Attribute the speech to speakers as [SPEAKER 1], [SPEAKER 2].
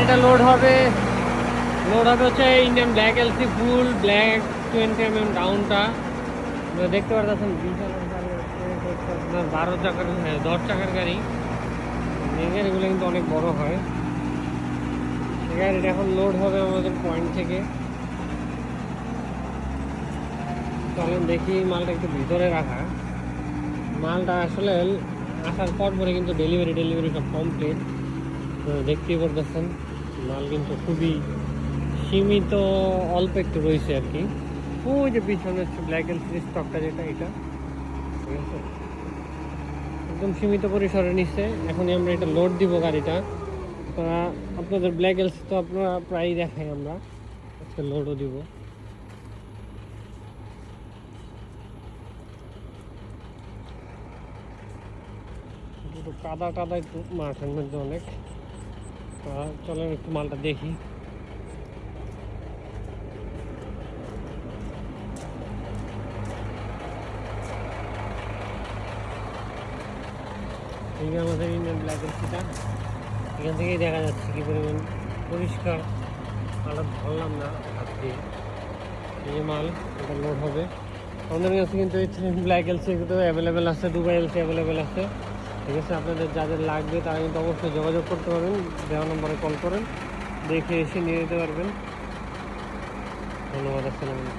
[SPEAKER 1] গাড়িটা লোড হবে হচ্ছে Indian black LC full black 20 mm ডাউনটা দেখতে পারতেছেন। বিশাল গাড়ি হচ্ছে আপনার 12 চাকার 10 চাকার গাড়ি। এই গাড়িগুলো কিন্তু অনেক বড় হয়। এই গাড়িটা এখন লোড হবে আমাদের পয়েন্ট থেকে। চলেন দেখি মালটা একটু ভিতরে রাখা। মালটা আসলে আসার পর পরে কিন্তু ডেলিভারি সব কমপ্লিট। তো দেখতেই পারতেছেন মাল কিন্তু খুবই সীমিত, অল্প একটু রয়েছে আর কি। ওই যে পিছনে হচ্ছে ব্ল্যাক এন্ড সিরিজ স্টকটা যেটা, এটা ঠিক আছে, একদম সীমিত পরিসরে নিচ্ছে। এখনই আমরা এটা লোড দিব গাড়িটা। আপনাদের ব্ল্যাক এলসি তো আপনারা প্রায়ই দেখাই, আমরা আজকে লোডও দিব। একটু কাদা একটু মাঠের মধ্যে অনেক। চলেন একটু মালটা দেখি। এই যে আমাদের ইন্ডিয়ান ব্ল্যাক এলসিটা, এখান থেকেই দেখা যাচ্ছে কি পরিমাণ পরিষ্কার। মালটা ধরলাম না হাত দিয়ে। এই যে মাল, এটা লোড হবে। আমাদের কাছে কিন্তু এই ব্ল্যাক এলসি কিন্তু অ্যাভেলেবেল আছে, দুবাই এলসি অ্যাভেলেবেল আছে। ঠিক আছে, আপনাদের যাদের লাগবে তারা কিন্তু অবশ্যই যোগাযোগ করতে পারবেন, দেওয়া নম্বরে কল করেন, দেখে এসে নিয়ে যেতে পারবেন। ধন্যবাদ, আসসালামু আলাইকুম।